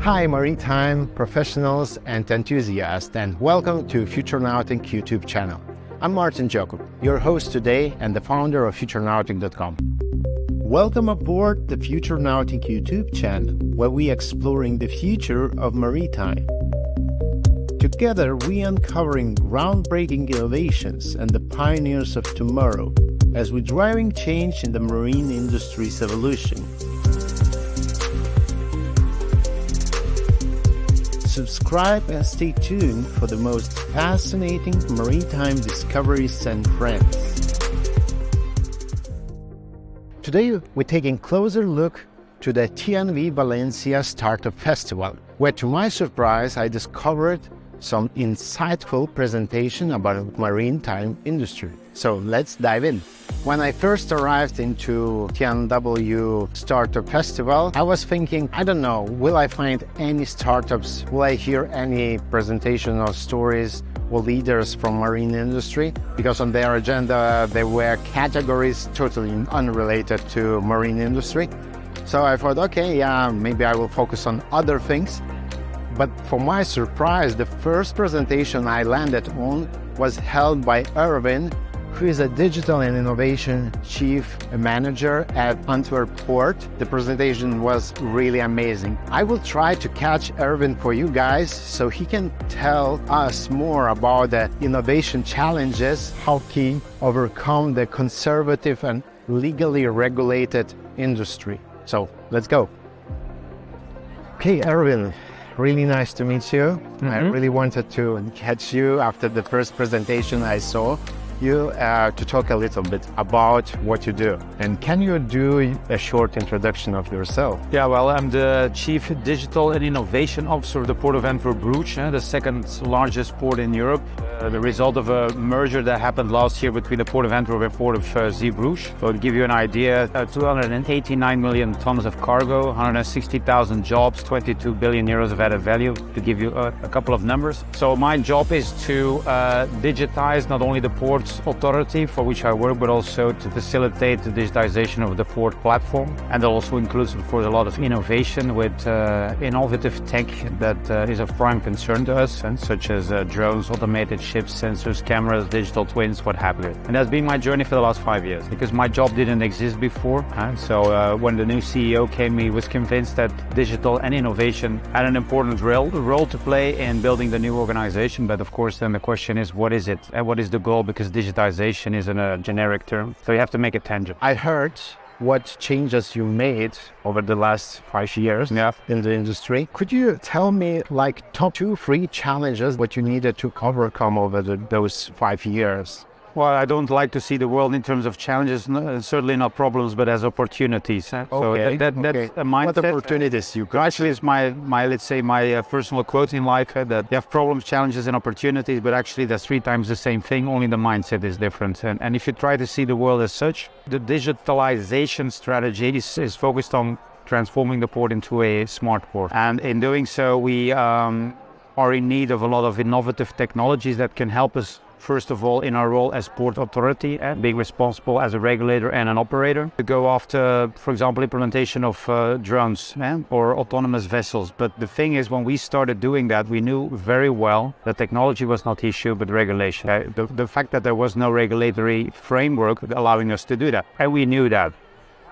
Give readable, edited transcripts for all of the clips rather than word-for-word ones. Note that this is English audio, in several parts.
Hi maritime professionals and enthusiasts, and welcome to FutureNautic YouTube channel. I'm Martin Jacob, your host today and the founder of FutureNautic.com. Welcome aboard the FutureNautic YouTube channel, where we are exploring the future of maritime. Together, we are uncovering groundbreaking innovations and the pioneers of tomorrow as we're driving change in the marine industry's evolution. Subscribe and stay tuned for the most fascinating maritime discoveries and trends. Today, we're taking a closer look to the TNV Valencia Startup Festival, where to my surprise, I discovered some insightful presentation about maritime industry. So let's dive in. When I first arrived into TNW Startup Festival, I was thinking, I don't know, will I find any startups? Will I hear any presentation or stories or leaders from marine industry? Because on their agenda, there were categories totally unrelated to marine industry. So I thought, okay, yeah, maybe I will focus on other things. But for my surprise, the first presentation I landed on was held by Erwin, who is a digital and innovation chief manager at Antwerp Port. The presentation was really amazing. I will try to catch Erwin for you guys so he can tell us more about the innovation challenges, how he overcome the conservative and legally regulated industry. So let's go. Okay, Erwin. Really nice to meet you. I really wanted to catch you after the first presentation I saw you to talk a little bit about what you do. And can you do a short introduction of yourself? Yeah, well, I'm the Chief Digital and Innovation Officer of the Port of Antwerp-Bruges, the second largest port in Europe. The result of a merger that happened last year between the Port of Antwerp and Port of Zeebrugge. So to give you an idea, 289 million tons of cargo, 160,000 jobs, 22 billion euros of added value, to give you a couple of numbers. So my job is to digitize not only the port's authority for which I work, but also to facilitate the digitization of the port platform. And that also includes, of course, a lot of innovation with innovative tech that is of prime concern to us, such as drones, automated ships, sensors, cameras, digital twins, what have you. And that's been my journey for the last 5 years, because my job didn't exist before. So when the new CEO came, he was convinced that digital and innovation had an important role to play in building the new organization. But of course, then the question is, what is it? And what is the goal? Because digitization isn't a generic term, so you have to make it tangible. I heard what changes you made over the last 5 years in the industry. Could you tell me like top 2-3 challenges what you needed to overcome over those 5 years? Well, I don't like to see the world in terms of challenges, certainly not problems, but as opportunities. So that's a mindset. What opportunities you got? Actually, it's my personal quote in life, that you have problems, challenges, and opportunities, but actually that's 3 times the same thing, only the mindset is different. And if you try to see the world as such, the digitalization strategy is focused on transforming the port into a smart port. And in doing so, we are in need of a lot of innovative technologies that can help us, first of all, in our role as port authority and being responsible as a regulator and an operator to go after, for example, implementation of drones or autonomous vessels. But the thing is, when we started doing that, we knew very well that technology was not the issue, but regulation. The fact that there was no regulatory framework allowing us to do that. And we knew that.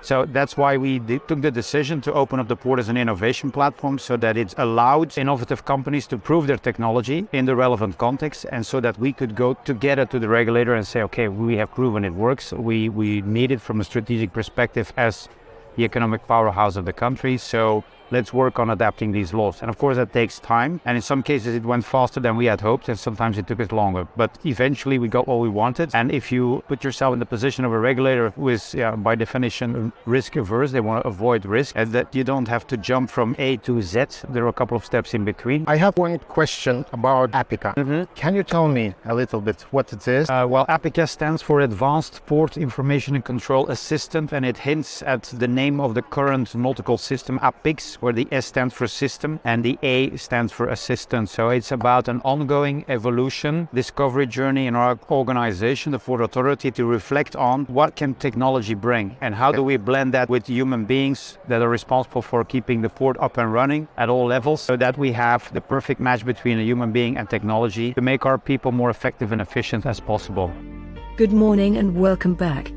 So that's why we took the decision to open up the port as an innovation platform, so that it allowed innovative companies to prove their technology in the relevant context, and so that we could go together to the regulator and say, okay, we have proven it works. We need it from a strategic perspective as the economic powerhouse of the country. So let's work on adapting these laws. And of course, that takes time. And in some cases, it went faster than we had hoped, and sometimes it took us longer. But eventually, we got what we wanted. And if you put yourself in the position of a regulator who is, by definition, risk averse, they want to avoid risk, and that you don't have to jump from A to Z. There are a couple of steps in between. I have one question about APICA. Can you tell me a little bit what it is? Well, APICA stands for Advanced Port Information and Control Assistant, and it hints at the name of the current nautical system, APIX, where the S stands for system and the A stands for assistant. So it's about an ongoing evolution, discovery journey in our organization, the Port Authority, to reflect on what can technology bring and how do we blend that with human beings that are responsible for keeping the port up and running at all levels, so that we have the perfect match between a human being and technology to make our people more effective and efficient as possible. Good morning and welcome back.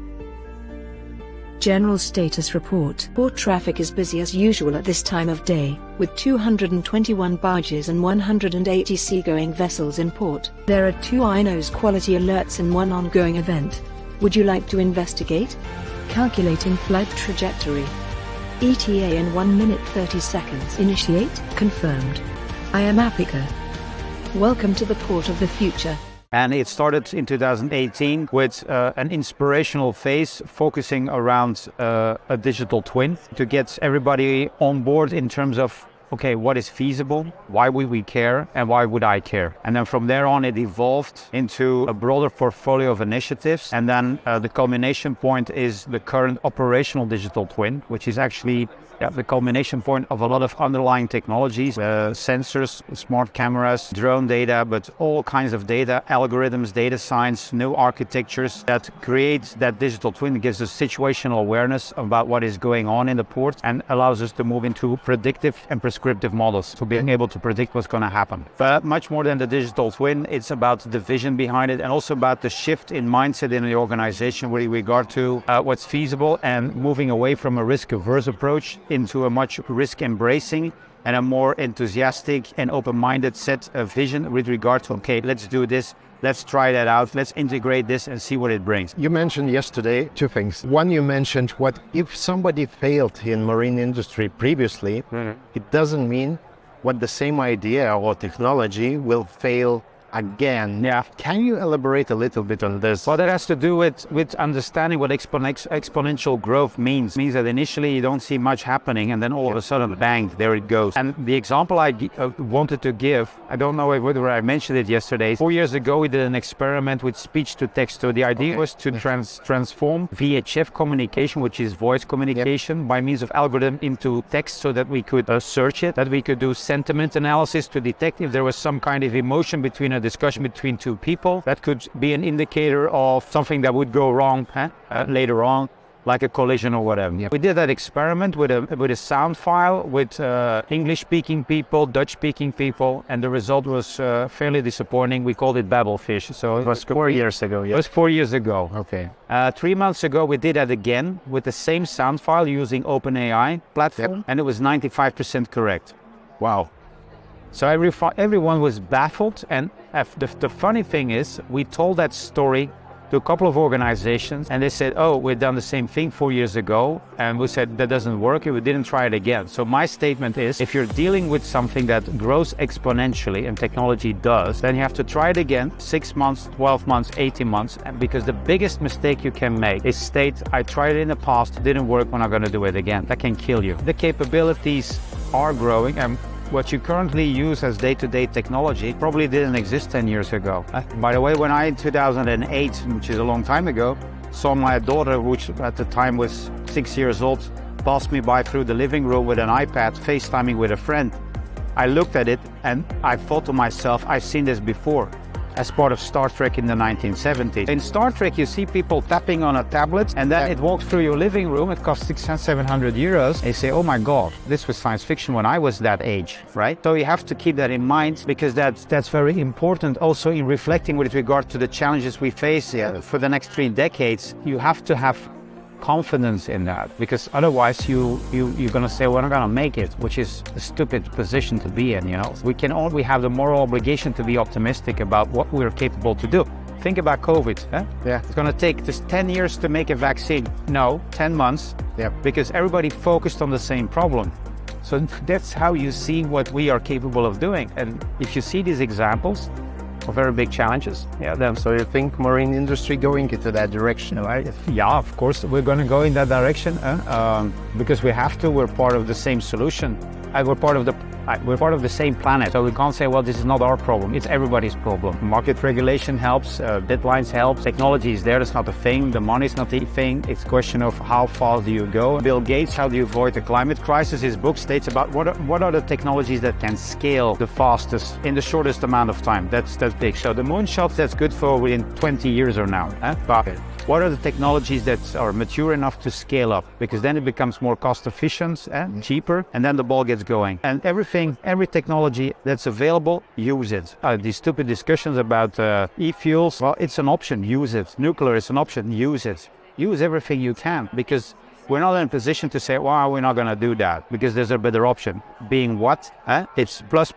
General status report. Port traffic is busy as usual at this time of day, with 221 barges and 180 seagoing vessels in port. There are 2 INOS quality alerts and 1 ongoing event. Would you like to investigate? Calculating flight trajectory. ETA in 1 minute 30 seconds. Initiate. Confirmed. I am Apika. Welcome to the port of the future. And it started in 2018 with an inspirational phase focusing around a digital twin to get everybody on board in terms of, okay, what is feasible, why would we care, and why would I care? And then from there on, it evolved into a broader portfolio of initiatives. And then the culmination point is the current operational digital twin, which is actually the culmination point of a lot of underlying technologies, sensors, smart cameras, drone data, but all kinds of data, algorithms, data science, new architectures that create that digital twin, gives us situational awareness about what is going on in the port and allows us to move into predictive and prescriptive models, so being able to predict what's going to happen. But much more than the digital twin, it's about the vision behind it and also about the shift in mindset in the organization with regard to what's feasible and moving away from a risk-averse approach into a much risk-embracing and a more enthusiastic and open-minded set of vision with regard to, okay, let's do this, let's try that out, let's integrate this and see what it brings. You mentioned yesterday 2 things. One, you mentioned what if somebody failed in marine industry previously, it doesn't mean what the same idea or technology will fail again. Yeah. Can you elaborate a little bit on this? Well, that has to do with understanding what exponential growth means. It means that initially you don't see much happening and then all of a sudden, bang, there it goes. And the example I wanted to give, I don't know whether I mentioned it yesterday. 4 years ago, we did an experiment with speech to text. So the idea was to transform VHF communication, which is voice communication, by means of algorithm into text so that we could search it, that we could do sentiment analysis to detect if there was some kind of emotion between a discussion between 2 people. That could be an indicator of something that would go wrong later on, like a collision or whatever. We did that experiment with a sound file with English-speaking people, Dutch-speaking people, and the result was fairly disappointing. We called it Babelfish. So it was 4 years ago. It was 4 years ago. Okay. 3 months ago, we did that again with the same sound file using OpenAI platform, and it was 95% correct. Wow. So everyone was baffled, and the funny thing is, we told that story to a couple of organizations, and they said, oh, we've done the same thing 4 years ago, and we said that doesn't work, and we didn't try it again. So my statement is, if you're dealing with something that grows exponentially, and technology does, then you have to try it again, 6 months, 12 months, 18 months, because the biggest mistake you can make is state, I tried it in the past, it didn't work, we're not going to do it again. That can kill you. The capabilities are growing, and what you currently use as day-to-day technology probably didn't exist 10 years ago. By the way, when I, in 2008, which is a long time ago, saw my daughter, which at the time was 6 years old, pass me by through the living room with an iPad, FaceTiming with a friend, I looked at it and I thought to myself, I've seen this before. As part of Star Trek in the 1970s. In Star Trek, you see people tapping on a tablet and then it walks through your living room. It costs 600-700 euros. And you say, oh my God, this was science fiction when I was that age, right? So you have to keep that in mind because that's very important also in reflecting with regard to the challenges we face for the next 3 decades. You have to have confidence in that, because otherwise you're going to say, we're not going to make it, which is a stupid position to be in, you know. We have the moral obligation to be optimistic about what we're capable to do. Think about COVID. It's going to take just 10 years to make a vaccine. No, 10 months, because everybody focused on the same problem. So that's how you see what we are capable of doing. And if you see these examples of very big challenges, then. So you think marine industry going into that direction, right? Yeah, of course we're going to go in that direction because we have to. We're part of the same solution. we're part of the same planet, so we can't say, well, this is not our problem. It's everybody's problem. Market regulation helps, deadlines help, technology is there, that's not a thing, the money is not the thing. It's a question of how fast do you go. Bill Gates, How Do You Avoid the Climate Crisis? His book states about what are the technologies that can scale the fastest in the shortest amount of time. That's big. So the moonshots, that's good for within 20 years or now. But what are the technologies that are mature enough to scale up? Because then it becomes more cost efficient and cheaper, and then the ball gets going. And every technology that's available, use it. These stupid discussions about e-fuels, well, it's an option, use it. Nuclear is an option, use it. Use everything you can, because we're not in a position to say, well, we're not going to do that, because there's a better option. Being what? It's plus,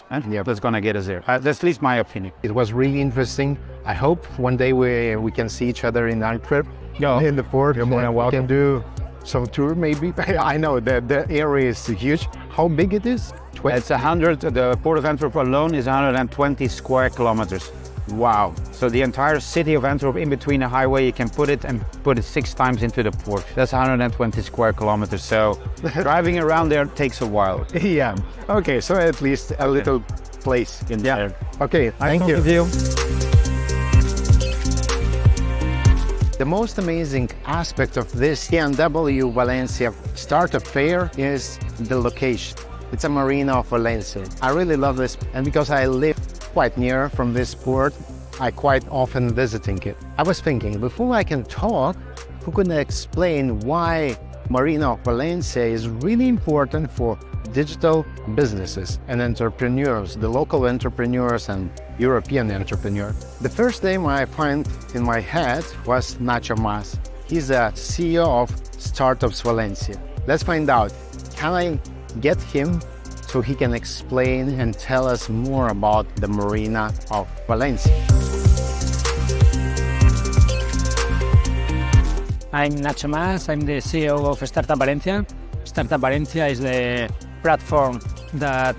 and that's going to get us there. That's at least my opinion. It was really interesting. I hope one day we can see each other in Antwerp, in the port. You're more than welcome. We can do some tour maybe. I know the area is huge. How big it is? It's 100, the Port of Antwerp alone is 120 square kilometers. Wow. So the entire city of Antwerp, in between a highway, you can put it 6 times into the port. That's 120 square kilometers. So driving around there takes a while. Yeah. Okay, so at least a little place in there. Okay, thank you. The most amazing aspect of this TNW Valencia Startup Fair is the location. It's a marina of Valencia. I really love this, and because I live quite near from this port, I quite often visiting it. I was thinking, before I can talk, who can explain why Marina of Valencia is really important for digital businesses and entrepreneurs, the local entrepreneurs and European entrepreneurs. The first name I find in my head was Nacho Mas. He's a CEO of Startups Valencia. Let's find out. Can I get him so he can explain and tell us more about the Marina of Valencia? I'm Nacho Mas, I'm the CEO of Startup Valencia. Startup Valencia is the platform that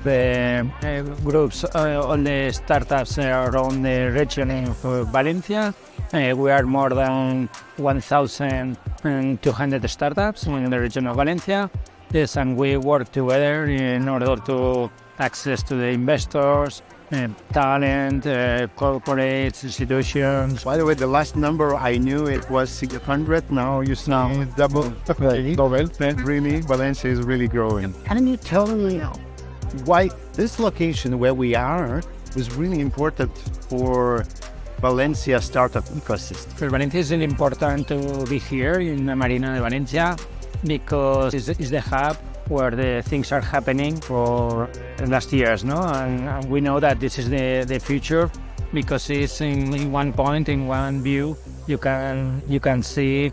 groups all the startups around the region of Valencia. We are more than 1,200 startups in the region of Valencia. Yes, and we work together in order to access to the investors, talent, corporates, institutions. By the way, the last number I knew it was 600. Now you see double. Really, Valencia is really growing. Can you tell me why this location where we are is really important for Valencia startup ecosystem? For Valencia, it's really important to be here in the Marina de Valencia, because it's the hub where the things are happening for the last years, no? And we know that this is the future, because it's in one point, in one view, you can see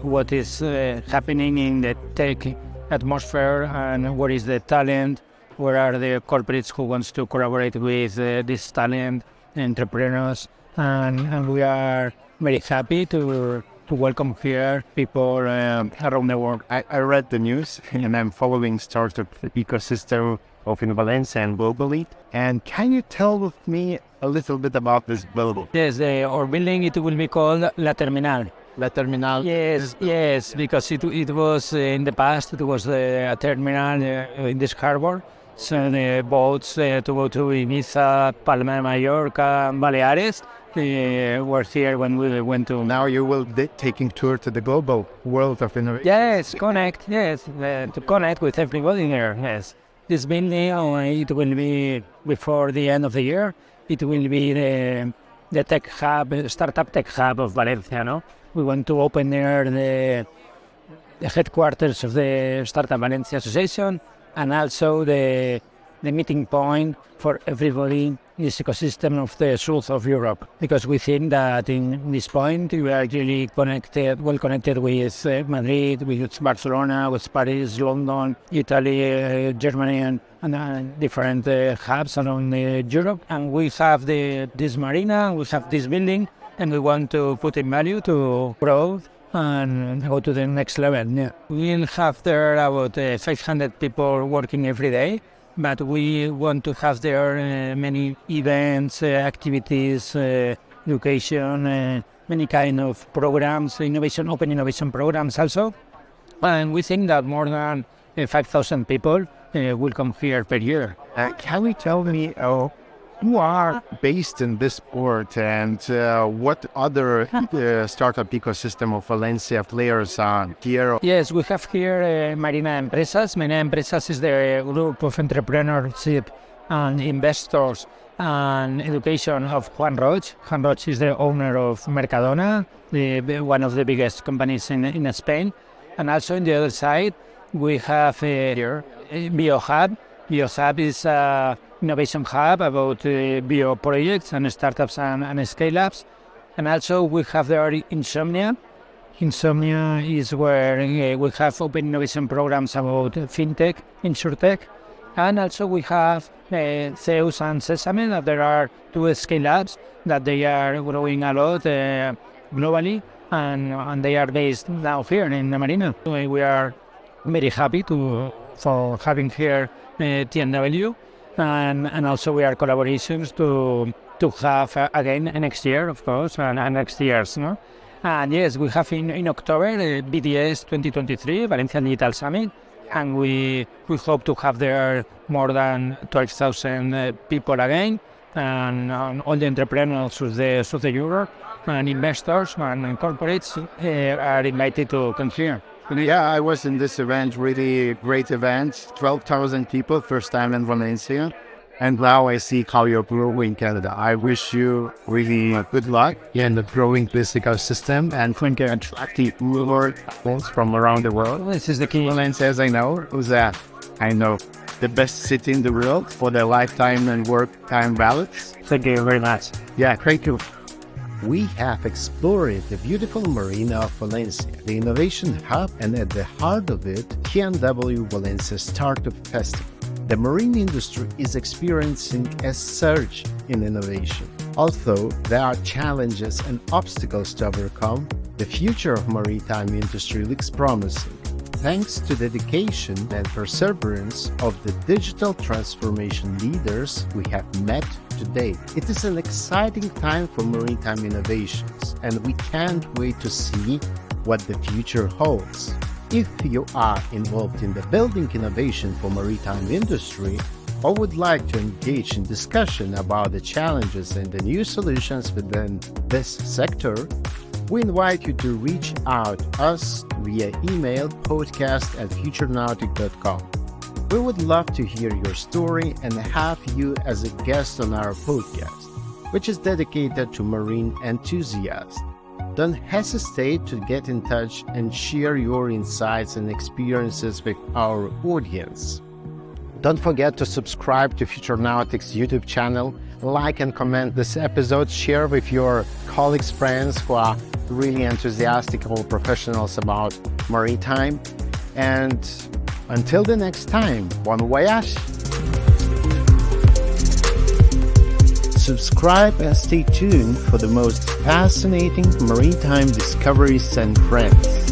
what is happening in the tech atmosphere, and what is the talent, where are the corporates who wants to collaborate with this talent, entrepreneurs, and we are very happy to welcome here people around the world. I read the news and I'm following startup ecosystem of in Valencia and globally. And can you tell me a little bit about this building? Yes, our building, it will be called La Terminal. La Terminal? Yes, because it was in the past, it was a terminal in this harbor. So the boats to go to Ibiza, Palma de Mallorca, Baleares, were here when we went to. Now you will be taking tour to the global world of innovation. Yes, to connect with everybody there. Yes, this building it will be before the end of the year. It will be the tech hub, startup tech hub of Valencia. No, we want to open there the headquarters of the Startup Valencia Association, and also the meeting point for everybody in this ecosystem of the south of Europe, because we think that in this point we are really well connected with Madrid, with Barcelona, with Paris, London, Italy, Germany, and different hubs around Europe. And we have this marina, we have this building, and we want to put in value to grow and go to the next level. Yeah. We'll have there about 500 people working every day, but we want to have there many events, activities, education, many kind of programs, open innovation programs also. And we think that more than 5,000 people will come here per year. Can you tell me who are based in this port and what other startup ecosystem of Valencia players are here? Yes, we have here Marina Empresas. Marina Empresas is the group of entrepreneurship and investors and education of Juan Roig. Juan Roig is the owner of Mercadona, one of the biggest companies in Spain. And also on the other side, we have here BioHub. BioHub is an innovation hub about bio projects and startups and scale-ups. And also we have there Insomnia. Insomnia is where we have open innovation programs about fintech, insurtech. And also we have Zeus and Sesame, that there are two scale-ups that they are growing a lot globally, and they are based now here in the Marina. We are very happy for having here TNW, and also we are collaborations to have again next year, of course, and next years. No? And yes, we have in October BDS 2023, Valencia Digital Summit, and we hope to have there more than 12,000 people again, and all the entrepreneurs of the Europe, and investors and corporates are invited to come here. Yeah, I was in this event, really great event, 12,000 people, first time in Valencia. And now I see how you're growing Canada. I wish you really good luck in the growing this ecosystem and attracting more folks from around the world. This is the key. Valencia, as I know, is I know the best city in the world for the lifetime and work time balance. Thank you very much. Yeah, thank you. We have explored the beautiful marina of Valencia, the innovation hub, and at the heart of it, TNW Valencia Startup Festival. The marine industry is experiencing a surge in innovation. Although there are challenges and obstacles to overcome, the future of maritime industry looks promising, thanks to dedication and perseverance of the digital transformation leaders we have met today. It is an exciting time for maritime innovations, and we can't wait to see what the future holds. If you are involved in the building innovation for maritime industry or would like to engage in discussion about the challenges and the new solutions within this sector, we invite you to reach out to us via email podcast@futurenautic.com. We would love to hear your story and have you as a guest on our podcast, which is dedicated to marine enthusiasts. Don't hesitate to get in touch and share your insights and experiences with our audience. Don't forget to subscribe to Futurenautics YouTube channel, like and comment this episode, share with your colleagues, friends who are really enthusiastic or professionals about maritime. And until the next time, bon voyage! Subscribe and stay tuned for the most fascinating maritime discoveries and trends.